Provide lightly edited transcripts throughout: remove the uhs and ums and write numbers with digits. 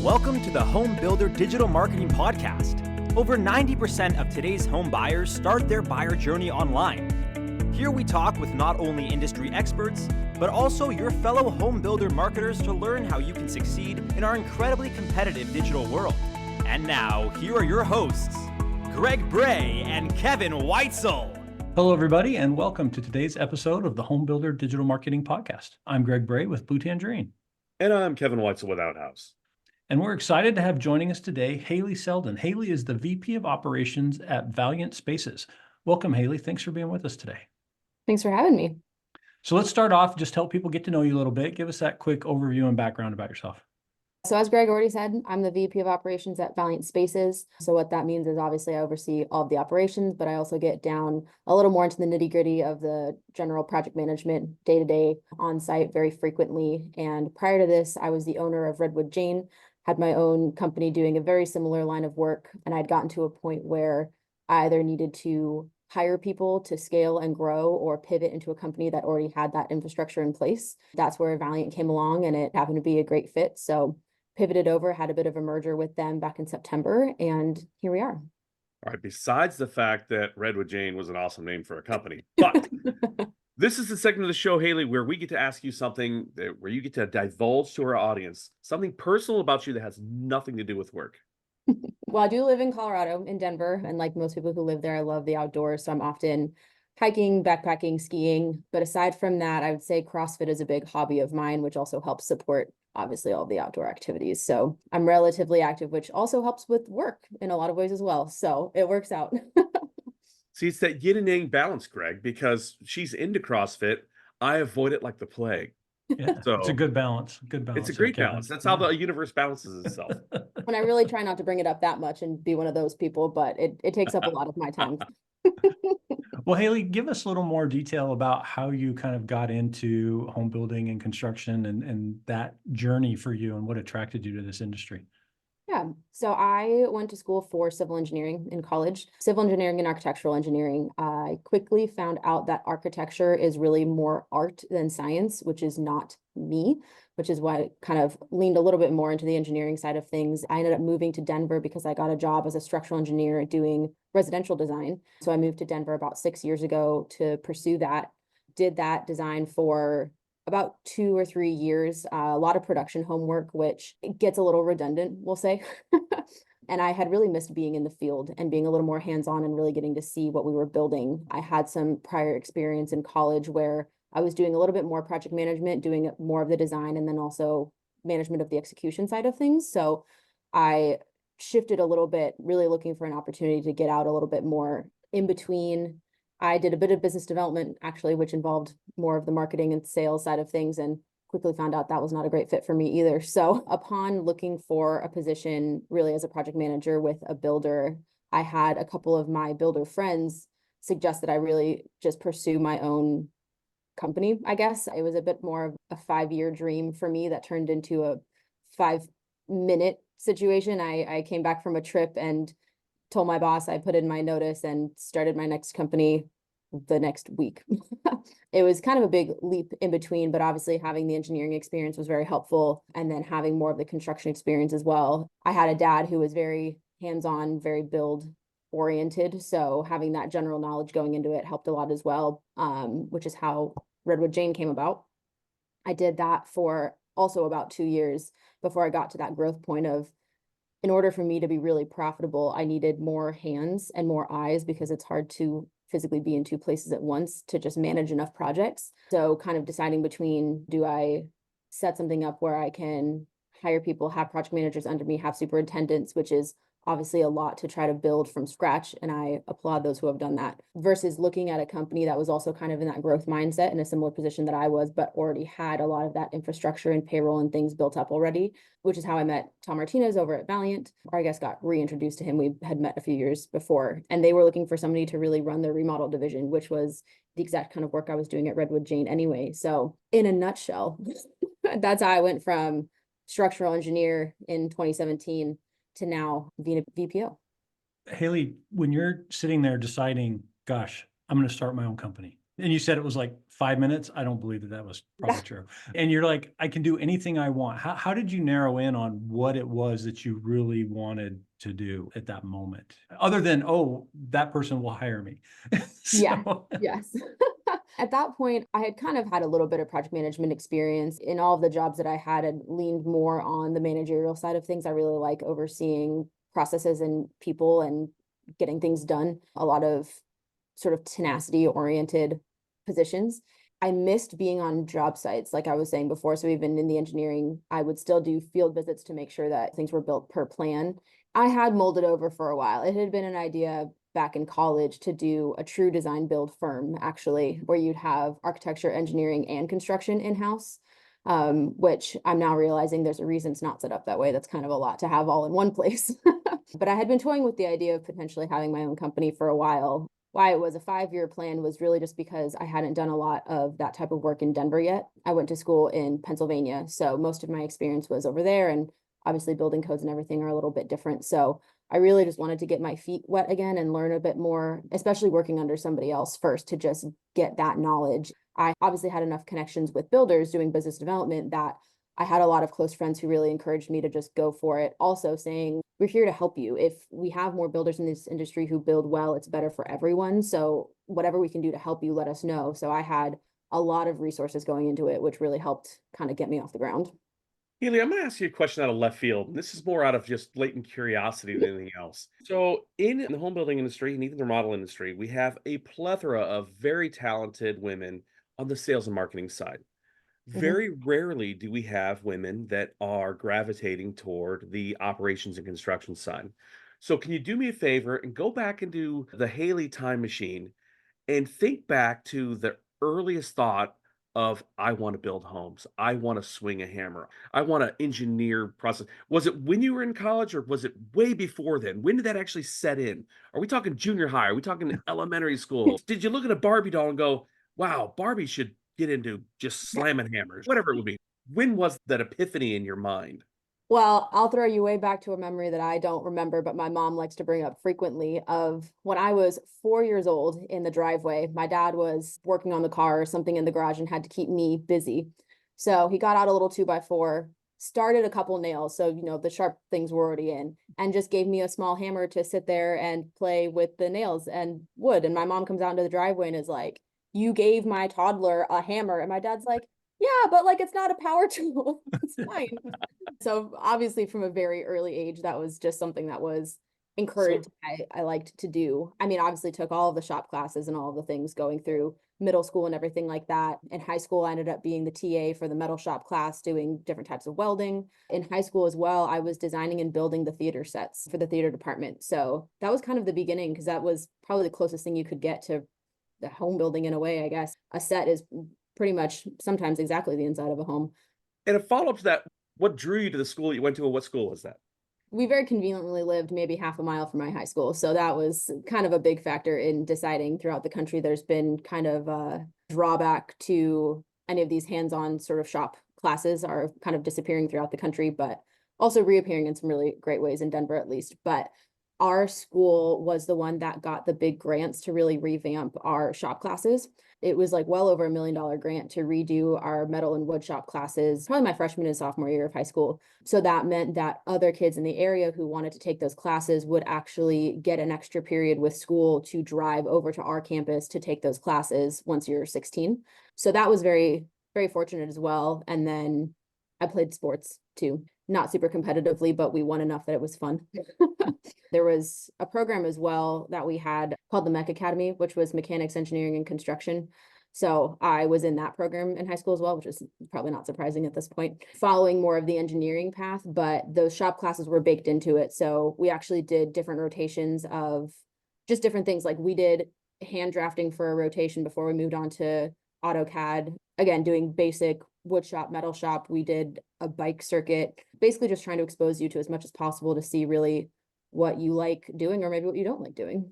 Welcome to the Home Builder Digital Marketing Podcast. Over 90% of today's home buyers start their buyer journey online. Here we talk with not only industry experts, but also your fellow home builder marketers to learn how you can succeed in our incredibly competitive digital world. And now, here are your hosts, Greg Bray and Kevin Weitzel. Hello, everybody, and welcome to today's episode of the Home Builder Digital Marketing Podcast. I'm Greg Bray with Blue Tangerine. And I'm Kevin Weitzel with Outhouse. And we're excited to have joining us today, Hayley Selden. Hayley is the VP of Operations at Valiant Spaces. Welcome, Hayley. Thanks for being with us today. Thanks for having me. So let's start off, just help people get to know you a little bit. Give us that quick overview and background about yourself. So as Greg already said, I'm the VP of Operations at Valiant Spaces. So what that means is obviously I oversee all of the operations, but I also get down a little more into the nitty gritty of the general project management day-to-day on site very frequently. And prior to this, I was the owner of Redwood Jane, had my own company doing a very similar line of work. And I'd gotten to a point where I either needed to hire people to scale and grow or pivot into a company that already had that infrastructure in place. That's where Valiant came along and it happened to be a great fit. So pivoted over, had a bit of a merger with them back in September, and here we are. All right, besides the fact that Redwood Jane was an awesome name for a company, but this is the segment of the show, Hayley, where we get to ask you something where you get to divulge to our audience something personal about you that has nothing to do with work. Well, I do live in Colorado, in Denver, and like most people who live there, I love the outdoors, so I'm often hiking, backpacking, skiing. But aside from that, I would say CrossFit is a big hobby of mine, which also helps support obviously all the outdoor activities. So I'm relatively active, which also helps with work in a lot of ways as well. So it works out. See, it's that yin and yang balance, Greg, because she's into CrossFit. I avoid it like the plague. Yeah, so it's a good balance. Good balance. It's a great balance. That's how the universe balances itself. And I really try not to bring it up that much and be one of those people, but it takes up a lot of my time. Well, Hayley, give us a little more detail about how you kind of got into home building and construction and that journey for you and what attracted you to this industry. Yeah, so I went to school for civil engineering in college, civil engineering and architectural engineering. I quickly found out that architecture is really more art than science, which is not me, which is why I kind of leaned a little bit more into the engineering side of things. I ended up moving to Denver because I got a job as a structural engineer doing residential design. So I moved to Denver about 6 years ago to pursue that, did that design for about 2 or 3 years, a lot of production homework, which gets a little redundant, we'll say. And I had really missed being in the field and being a little more hands-on and really getting to see what we were building. I had some prior experience in college where I was doing a little bit more project management, doing more of the design, and then also management of the execution side of things. So I shifted a little bit, really looking for an opportunity to get out a little bit more in between. I did a bit of business development, actually, which involved more of the marketing and sales side of things, and quickly found out that was not a great fit for me either. So upon looking for a position really as a project manager with a builder, I had a couple of my builder friends suggest that I really just pursue my own company, I guess. It was a bit more of a 5-year dream for me that turned into a 5-minute situation. I came back from a trip and told my boss I put in my notice and started my next company the next week. It was kind of a big leap in between, but obviously having the engineering experience was very helpful. And then having more of the construction experience as well. I had a dad who was very hands-on, very build oriented. So having that general knowledge going into it helped a lot as well, which is how Redwood Jane came about. I did that for also about 2 years before I got to that growth point of, in order for me to be really profitable, I needed more hands and more eyes because it's hard to physically be in 2 places at once to just manage enough projects. So kind of deciding between, do I set something up where I can hire people, have project managers under me, have superintendents, which is obviously a lot to try to build from scratch. And I applaud those who have done that versus looking at a company that was also kind of in that growth mindset in a similar position that I was, but already had a lot of that infrastructure and payroll and things built up already, which is how I met Tom Martinez over at Valiant, or I guess got reintroduced to him. We had met a few years before, and they were looking for somebody to really run their remodel division, which was the exact kind of work I was doing at Redwood Jane anyway. So in a nutshell, that's how I went from structural engineer in 2017 to now being a VPO. Hayley, when you're sitting there deciding, gosh, I'm going to start my own company, And you said it was like 5 minutes. I don't believe that that was probably true. And you're like, I can do anything I want. How did you narrow in on what it was that you really wanted to do at that moment? Other than, oh, that person will hire me. Yeah, So, yes. At that point, I had kind of had a little bit of project management experience. In all of the jobs that I had leaned more on the managerial side of things. I really like overseeing processes and people and getting things done. A lot of sort of tenacity oriented positions. I missed being on job sites, like I was saying before. So even in the engineering, I would still do field visits to make sure that things were built per plan. I had molded over for a while. It had been an idea back in college to do a true design build firm, actually, where you'd have architecture, engineering, and construction in-house, which I'm now realizing there's a reason it's not set up that way. That's kind of a lot to have all in one place. But I had been toying with the idea of potentially having my own company for a while. Why it was a 5-year plan was really just because I hadn't done a lot of that type of work in Denver yet. I went to school in Pennsylvania, so most of my experience was over there, and obviously building codes and everything are a little bit different. So I really just wanted to get my feet wet again and learn a bit more, especially working under somebody else first to just get that knowledge. I obviously had enough connections with builders doing business development that I had a lot of close friends who really encouraged me to just go for it. Also saying, we're here to help you. If we have more builders in this industry who build well, it's better for everyone. So whatever we can do to help you, let us know. So I had a lot of resources going into it, which really helped kind of get me off the ground. Haley, I'm going to ask you a question out of left field. This is more out of just blatant curiosity than anything else. So, in the home building industry and even the remodel industry, we have a plethora of very talented women on the sales and marketing side. Very rarely do we have women that are gravitating toward the operations and construction side. So, can you do me a favor and go back into the Haley time machine and think back to the earliest thought of I want to build homes. I want to swing a hammer. I want to engineer process. Was it when you were in college or was it way before then? When did that actually set in? Are we talking junior high? Are we talking elementary school? Did you look at a Barbie doll and go, wow, Barbie should get into just slamming hammers, whatever it would be? When was that epiphany in your mind? Well, I'll throw you way back to a memory that I don't remember, but my mom likes to bring up frequently of when I was 4 years old in the driveway. My dad was working on the car or something in the garage and had to keep me busy. So he got out a little 2x4, started a couple nails. So, the sharp things were already in, and just gave me a small hammer to sit there and play with the nails and wood. And my mom comes out into the driveway and is like, you gave my toddler a hammer. And my dad's like, yeah, but like, it's not a power tool. It's fine. So obviously from a very early age, that was just something that was encouraged. I liked to do. I mean, obviously took all of the shop classes and all of the things going through middle school and everything like that. In high school, I ended up being the TA for the metal shop class, doing different types of welding. In high school as well, I was designing and building the theater sets for the theater department. So that was kind of the beginning, because that was probably the closest thing you could get to the home building in a way, I guess. A set is pretty much sometimes exactly the inside of a home. And a follow up to that, what drew you to the school you went to, and what school was that? We very conveniently lived maybe half a mile from my high school. So that was kind of a big factor in deciding. Throughout the country, there's been kind of a drawback to any of these hands-on sort of shop classes are kind of disappearing throughout the country, but also reappearing in some really great ways in Denver, at least. But our school was the one that got the big grants to really revamp our shop classes. It was like well over $1 million grant to redo our metal and wood shop classes, probably my freshman and sophomore year of high school. So that meant that other kids in the area who wanted to take those classes would actually get an extra period with school to drive over to our campus to take those classes once you're 16. So that was very, very fortunate as well. And then I played sports too. Not super competitively, but we won enough that it was fun. There was a program as well that we had called the Mech Academy, which was mechanics, engineering, and construction. So I was in that program in high school as well, which is probably not surprising at this point, following more of the engineering path, but those shop classes were baked into it. So we actually did different rotations of just different things. Like we did hand drafting for a rotation before we moved on to AutoCAD. Again, doing basic wood shop, metal shop. We did a bike circuit, basically just trying to expose you to as much as possible to see really what you like doing or maybe what you don't like doing.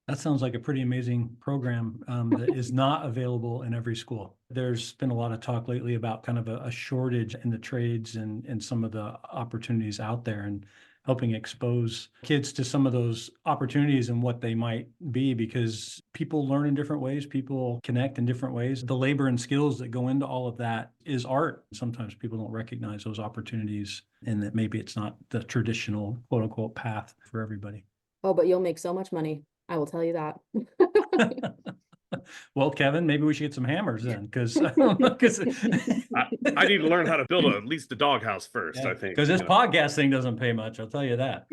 that sounds like a pretty amazing program that is not available in every school. There's been a lot of talk lately about kind of a shortage in the trades and some of the opportunities out there. And helping expose kids to some of those opportunities and what they might be, because people learn in different ways, people connect in different ways. The labor and skills that go into all of that is art. Sometimes people don't recognize those opportunities, and that maybe it's not the traditional quote unquote path for everybody. Oh, but you'll make so much money. I will tell you that. Well, Kevin, maybe we should get some hammers then, because I I need to learn how to build at least a doghouse first, I think. Because this podcast thing doesn't pay much, I'll tell you that.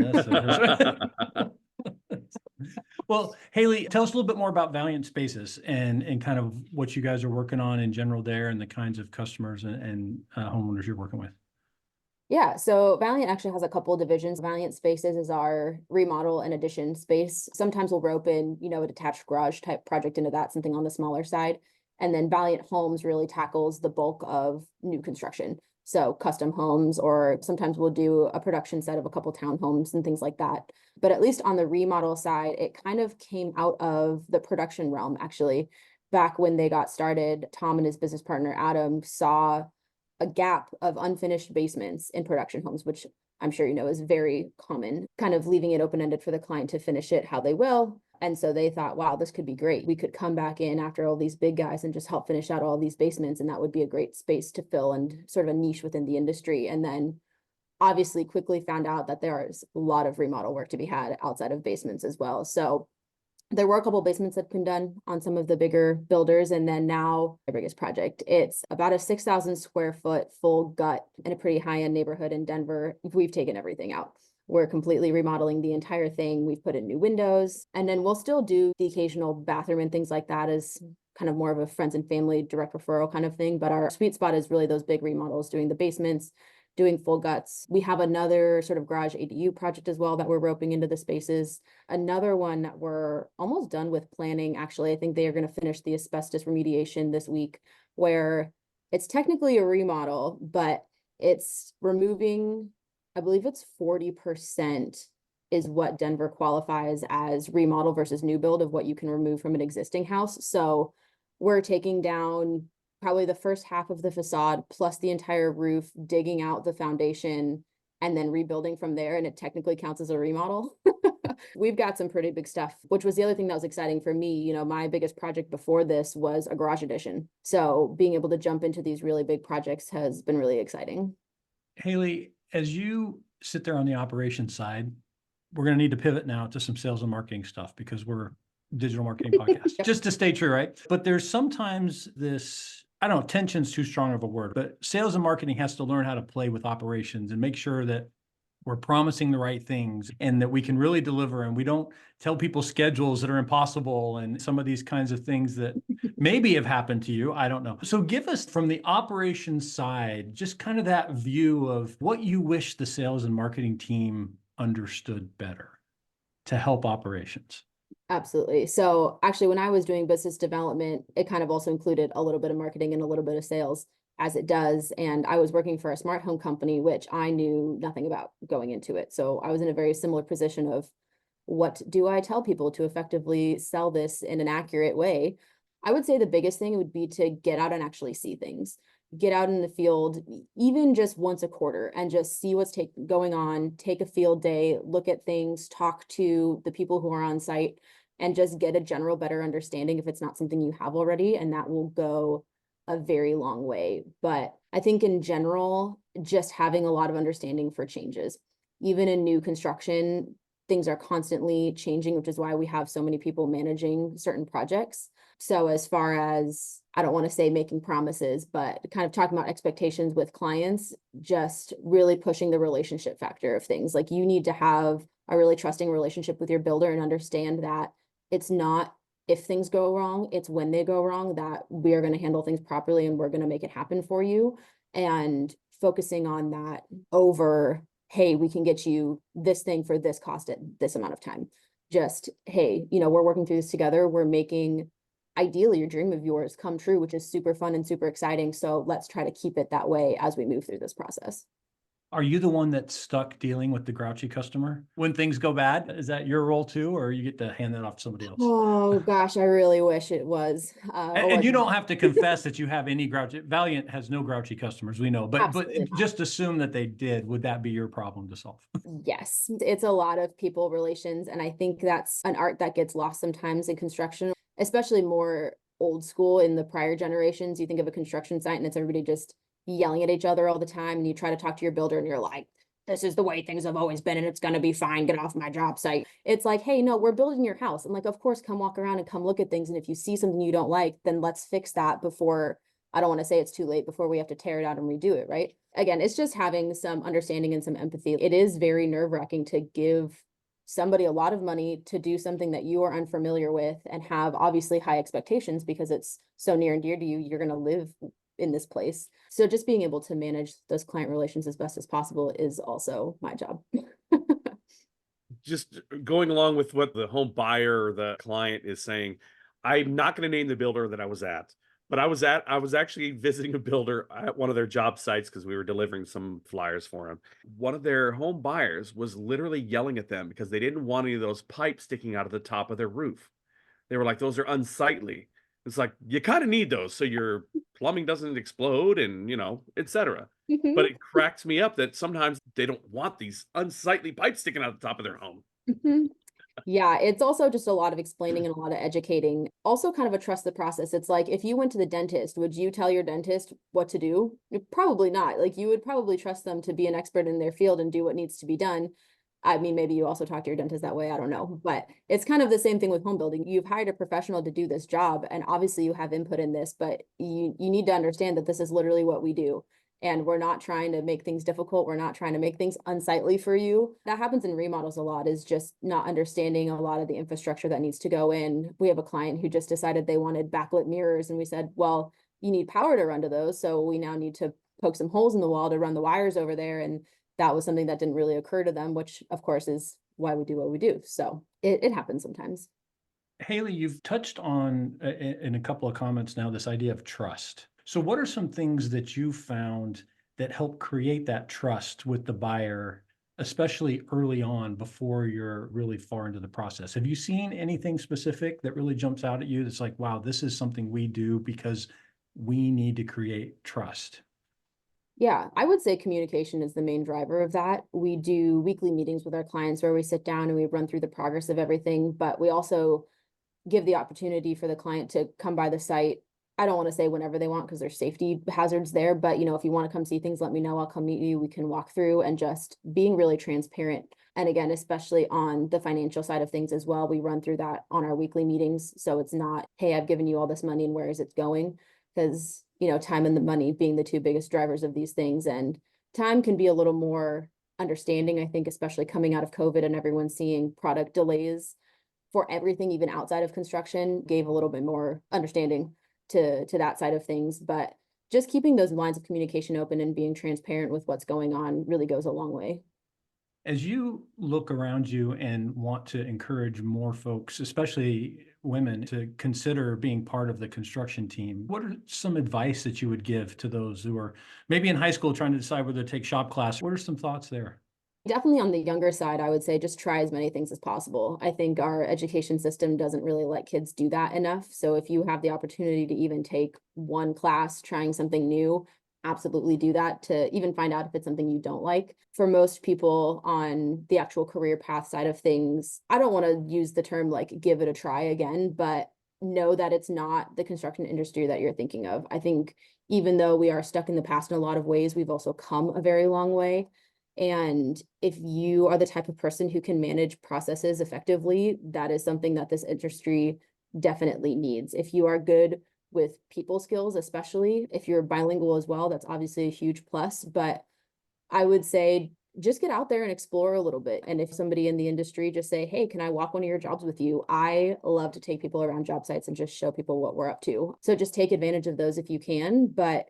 Well, Hayley, tell us a little bit more about Valiant Spaces and kind of what you guys are working on in general there, and the kinds of customers and homeowners you're working with. Yeah, so Valiant actually has a couple of divisions. Valiant Spaces is our remodel and addition space. Sometimes we'll rope in, a detached garage type project into that, something on the smaller side. And then Valiant Homes really tackles the bulk of new construction. So custom homes, or sometimes we'll do a production set of a couple townhomes and things like that. But at least on the remodel side, it kind of came out of the production realm, actually. Back when they got started, Tom and his business partner, Adam, saw a gap of unfinished basements in production homes, which I'm sure you know is very common, kind of leaving it open-ended for the client to finish it how they will. And so they thought, wow, this could be great. We could come back in after all these big guys and just help finish out all these basements. And that would be a great space to fill and sort of a niche within the industry. And then obviously quickly found out that there is a lot of remodel work to be had outside of basements as well. So there were a couple of basements that have been done on some of the bigger builders. And then now our biggest project, it's about a 6,000 square foot full gut in a pretty high-end neighborhood in Denver. We've taken everything out. We're completely remodeling the entire thing. We've put in new windows, and then we'll still do the occasional bathroom and things like that as kind of more of a friends and family direct referral kind of thing. But our sweet spot is really those big remodels, doing the basements, doing full guts. We have another sort of garage ADU project as well that we're roping into the spaces. Another one that we're almost done with planning. Actually, I think they are going to finish the asbestos remediation this week, where it's technically a remodel, but it's removing, I believe it's 40% is what Denver qualifies as remodel versus new build of what you can remove from an existing house. So we're taking down probably the first half of the facade plus the entire roof, digging out the foundation, and then rebuilding from there. And it technically counts as a remodel. We've got some pretty big stuff, which was the other thing that was exciting for me. My biggest project before this was a garage addition. So being able to jump into these really big projects has been really exciting. Hayley, as you sit there on the operations side, we're going to need to pivot now to some sales and marketing stuff, because we're a digital marketing podcast, just to stay true, right? But there's sometimes this, I don't know, tension's too strong of a word, but sales and marketing has to learn how to play with operations and make sure that we're promising the right things and that we can really deliver, and we don't tell people schedules that are impossible and some of these kinds of things that maybe have happened to you. I don't know. So give us, from the operations side, just kind of that view of what you wish the sales and marketing team understood better to help operations. Absolutely. So actually, when I was doing business development, it kind of also included a little bit of marketing and a little bit of sales, as it does. And I was working for a smart home company, which I knew nothing about going into it. So I was in a very similar position of, what do I tell people to effectively sell this in an accurate way? I would say the biggest thing would be to get out and actually see things. Get out in the field, even just once a quarter, and just see what's going on, take a field day, look at things, talk to the people who are on site, and just get a general better understanding if it's not something you have already. And that will go a very long way. But I think in general, just having a lot of understanding for changes, even in new construction, things are constantly changing, which is why we have so many people managing certain projects. So as far as, I don't want to say making promises, but kind of talking about expectations with clients, just really pushing the relationship factor of things. Like, you need to have a really trusting relationship with your builder and understand that it's not if things go wrong, it's when they go wrong that we are going to handle things properly and we're going to make it happen for you. And focusing on that over, hey, we can get you this thing for this cost at this amount of time. Just, hey, we're working through this together. We're making ideally your dream of yours come true, which is super fun and super exciting. So let's try to keep it that way as we move through this process. Are you the one that's stuck dealing with the grouchy customer when things go bad? Is that your role too, or you get to hand that off to somebody else? Oh gosh, I really wish it was. And you don't have to confess that you have any grouchy. Valiant has no grouchy customers, we know, but Absolutely not. just assume that they did. Would that be your problem to solve? Yes, it's a lot of people relations, and I think that's an art that gets lost sometimes in construction, especially more old school in the prior generations. You think of a construction site and it's everybody just yelling at each other all the time, and you try to talk to your builder and you're like, this is the way things have always been and it's going to be fine, get off my job site. It's like, hey, no, we're building your house. I'm like, of course, come walk around and come look at things, and if you see something you don't like, then let's fix that before, I don't want to say it's too late, before we have to tear it out and redo it, right? Again, it's just having some understanding and some empathy. It is very nerve-wracking to give somebody a lot of money to do something that you are unfamiliar with and have obviously high expectations because it's so near and dear to you. You're going to live in this place. So just being able to manage those client relations as best as possible is also my job. Just going along with what the home buyer or the client is saying, I'm not going to name the builder that I was at, but I was actually visiting a builder at one of their job sites because we were delivering some flyers for him. One of their home buyers was literally yelling at them because they didn't want any of those pipes sticking out of the top of their roof. They were like, those are unsightly. It's like, you kind of need those so your plumbing doesn't explode and, etc. But it cracks me up that sometimes they don't want these unsightly pipes sticking out the top of their home. Yeah, it's also just a lot of explaining and a lot of educating. Also kind of a trust the process. It's like, if you went to the dentist, would you tell your dentist what to do? Probably not. Like, you would probably trust them to be an expert in their field and do what needs to be done. I mean, maybe you also talk to your dentist that way, I don't know, but it's kind of the same thing with home building. You've hired a professional to do this job, and obviously you have input in this, but you need to understand that this is literally what we do. And we're not trying to make things difficult. We're not trying to make things unsightly for you. That happens in remodels a lot, is just not understanding a lot of the infrastructure that needs to go in. We have a client who just decided they wanted backlit mirrors, and we said, well, you need power to run to those. So we now need to poke some holes in the wall to run the wires over there. And that was something that didn't really occur to them, which of course is why we do what we do. So it happens sometimes. Hayley, you've touched on in a couple of comments now this idea of trust. So what are some things that you found that help create that trust with the buyer, especially early on before you're really far into the process? Have you seen anything specific that really jumps out at you that's like, wow, this is something we do because we need to create trust? Yeah, I would say communication is the main driver of that. We do weekly meetings with our clients where we sit down and we run through the progress of everything, but we also give the opportunity for the client to come by the site. I don't want to say whenever they want because there's safety hazards there, but if you want to come see things, let me know. I'll come meet you. We can walk through, and just being really transparent. And again, especially on the financial side of things as well, we run through that on our weekly meetings. So it's not, hey, I've given you all this money and where is it going? Because time and the money being the two biggest drivers of these things. And time can be a little more understanding, I think, especially coming out of COVID and everyone seeing product delays for everything, even outside of construction, gave a little bit more understanding to that side of things. But just keeping those lines of communication open and being transparent with what's going on really goes a long way. As you look around you and want to encourage more folks, especially women, to consider being part of the construction team, what are some advice that you would give to those who are maybe in high school trying to decide whether to take shop class? What are some thoughts there? Definitely on the younger side, I would say just try as many things as possible. I think our education system doesn't really let kids do that enough. So if you have the opportunity to even take one class trying something new, absolutely do that, to even find out if it's something you don't like. For most people on the actual career path side of things, I don't want to use the term like give it a try again, but know that it's not the construction industry that you're thinking of. I think even though we are stuck in the past in a lot of ways, we've also come a very long way. And if you are the type of person who can manage processes effectively, that is something that this industry definitely needs. If you are good with people skills, especially if you're bilingual as well, that's obviously a huge plus. But I would say just get out there and explore a little bit. And if somebody in the industry, just say, hey, can I walk one of your jobs with you? I love to take people around job sites and just show people what we're up to. So just take advantage of those if you can. But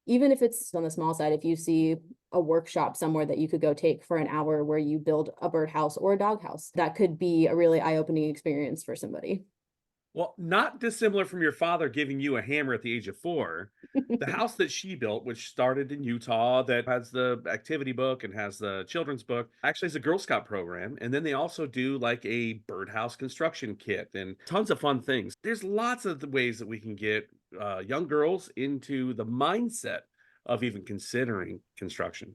even if it's on the small side, if you see a workshop somewhere that you could go take for an hour where you build a birdhouse or a doghouse, that could be a really eye-opening experience for somebody. Well, not dissimilar from your father giving you a hammer at the age of 4. The house that she built, which started in Utah, that has the activity book and has the children's book, actually is a Girl Scout program. And then they also do like a birdhouse construction kit and tons of fun things. There's lots of the ways that we can get young girls into the mindset of even considering construction.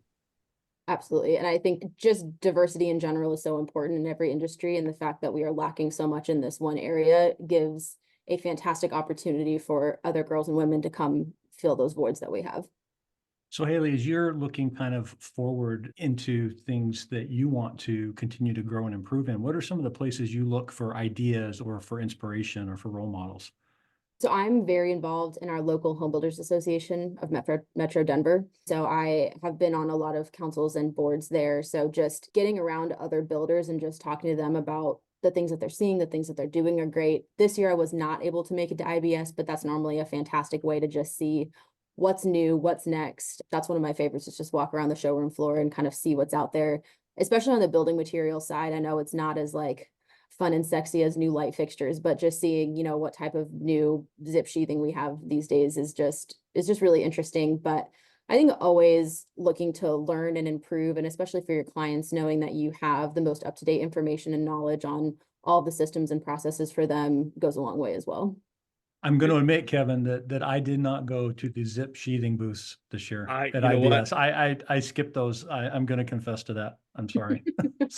Absolutely. And I think just diversity in general is so important in every industry. And the fact that we are lacking so much in this one area gives a fantastic opportunity for other girls and women to come fill those voids that we have. So Hayley, as you're looking kind of forward into things that you want to continue to grow and improve in, what are some of the places you look for ideas or for inspiration or for role models? So I'm very involved in our local Home Builders Association of Metro Denver. So I have been on a lot of councils and boards there. So just getting around other builders and just talking to them about the things that they're seeing, the things that they're doing are great. This year I was not able to make it to IBS, but that's normally a fantastic way to just see what's new, what's next. That's one of my favorites, is just walk around the showroom floor and kind of see what's out there, especially on the building material side. I know it's not as like fun and sexy as new light fixtures, but just seeing, you know, what type of new zip sheathing we have these days is just really interesting. But I think always looking to learn and improve, and especially for your clients, knowing that you have the most up-to-date information and knowledge on all the systems and processes for them goes a long way as well. I'm going to admit, Kevin, that I did not go to the zip sheathing booths this year at You know what? IBS. I skipped those. I'm going to confess to that. I'm sorry.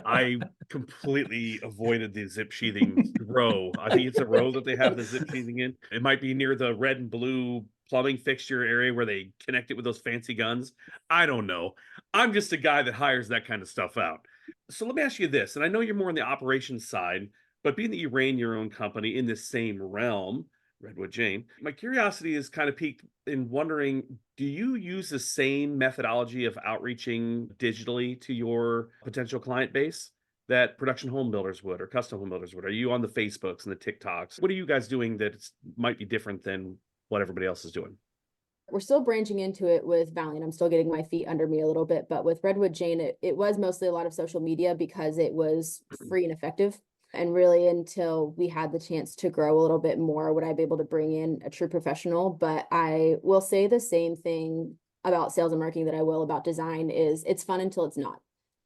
I completely avoided the zip sheathing row. I think it's a row that they have the zip sheathing in. It might be near the red and blue plumbing fixture area where they connect it with those fancy guns. I don't know. I'm just a guy that hires that kind of stuff out. So let me ask you this, and I know you're more on the operations side, but being that you ran your own company in this same realm, Redwood Jane, my curiosity is kind of piqued in wondering, do you use the same methodology of outreaching digitally to your potential client base that production home builders would or custom home builders would? Are you on the Facebooks and the TikToks? What are you guys doing that might be different than what everybody else is doing? We're still branching into it with Valiant. I'm still getting my feet under me a little bit, but with Redwood Jane, it was mostly a lot of social media because it was free and effective. And really, until we had the chance to grow a little bit more, would I be able to bring in a true professional? But I will say the same thing about sales and marketing that I will about design is it's fun until it's not.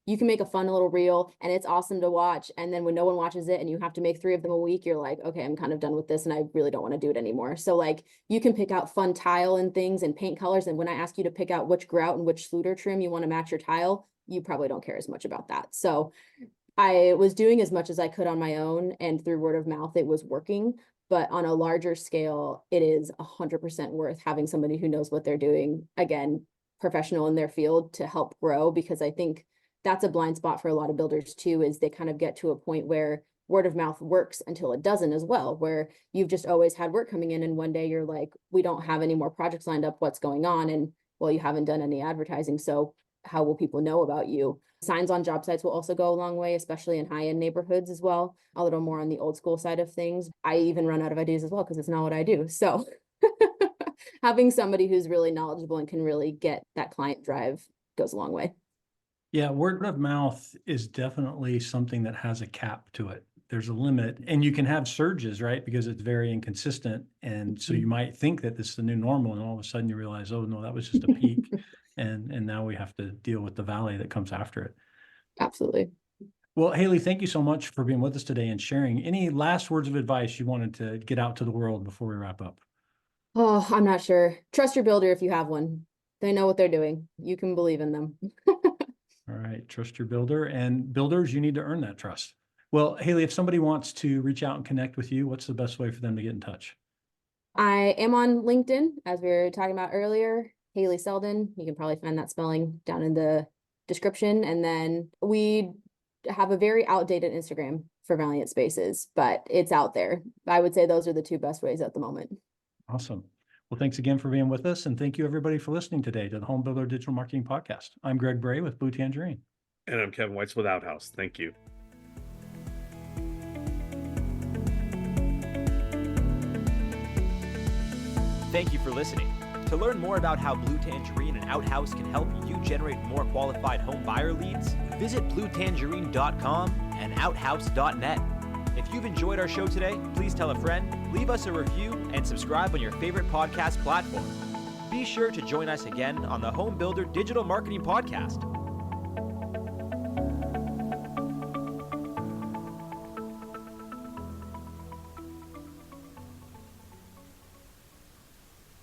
You can make a fun little reel and it's awesome to watch. And then when no one watches it and you have to make 3 of them a week, you're like, okay, I'm kind of done with this and I really don't want to do it anymore. So like you can pick out fun tile and things and paint colors. And when I ask you to pick out which grout and which fluter trim you want to match your tile, you probably don't care as much about that. So I was doing as much as I could on my own, and through word of mouth, it was working. But on a larger scale, it is 100% worth having somebody who knows what they're doing, again, professional in their field, to help grow, because I think that's a blind spot for a lot of builders too, is they kind of get to a point where word of mouth works until it doesn't as well, where you've just always had work coming in and one day you're like, we don't have any more projects lined up, what's going on? And well, you haven't done any advertising, so how will people know about you? Signs on job sites will also go a long way, especially in high-end neighborhoods as well. A little more on the old school side of things. I even run out of ideas as well because it's not what I do. So having somebody who's really knowledgeable and can really get that client drive goes a long way. Yeah, word of mouth is definitely something that has a cap to it. There's a limit, and you can have surges, right? Because it's very inconsistent. And so you might think that this is the new normal, and all of a sudden you realize, oh no, that was just a peak. And now we have to deal with the valley that comes after it. Absolutely. Well, Hayley, thank you so much for being with us today and sharing. Any last words of advice you wanted to get out to the world before we wrap up? Oh, I'm not sure. Trust your builder if you have one. They know what they're doing. You can believe in them. All right, trust your builder, and builders, you need to earn that trust. Well, Hayley, if somebody wants to reach out and connect with you, what's the best way for them to get in touch? I am on LinkedIn, as we were talking about earlier. Hayley Selden. You can probably find that spelling down in the description. And then we have a very outdated Instagram for Valiant Spaces, but it's out there. I would say those are the 2 best ways at the moment. Awesome. Well, thanks again for being with us. And thank you everybody for listening today to the Home Builder Digital Marketing Podcast. I'm Greg Bray with Blue Tangerine. And I'm Kevin Weitz with Outhouse. Thank you. Thank you for listening. To learn more about how Blue Tangerine and Outhouse can help you generate more qualified home buyer leads, visit bluetangerine.com and outhouse.net. If you've enjoyed our show today, please tell a friend, leave us a review, and subscribe on your favorite podcast platform. Be sure to join us again on the Home Builder Digital Marketing Podcast.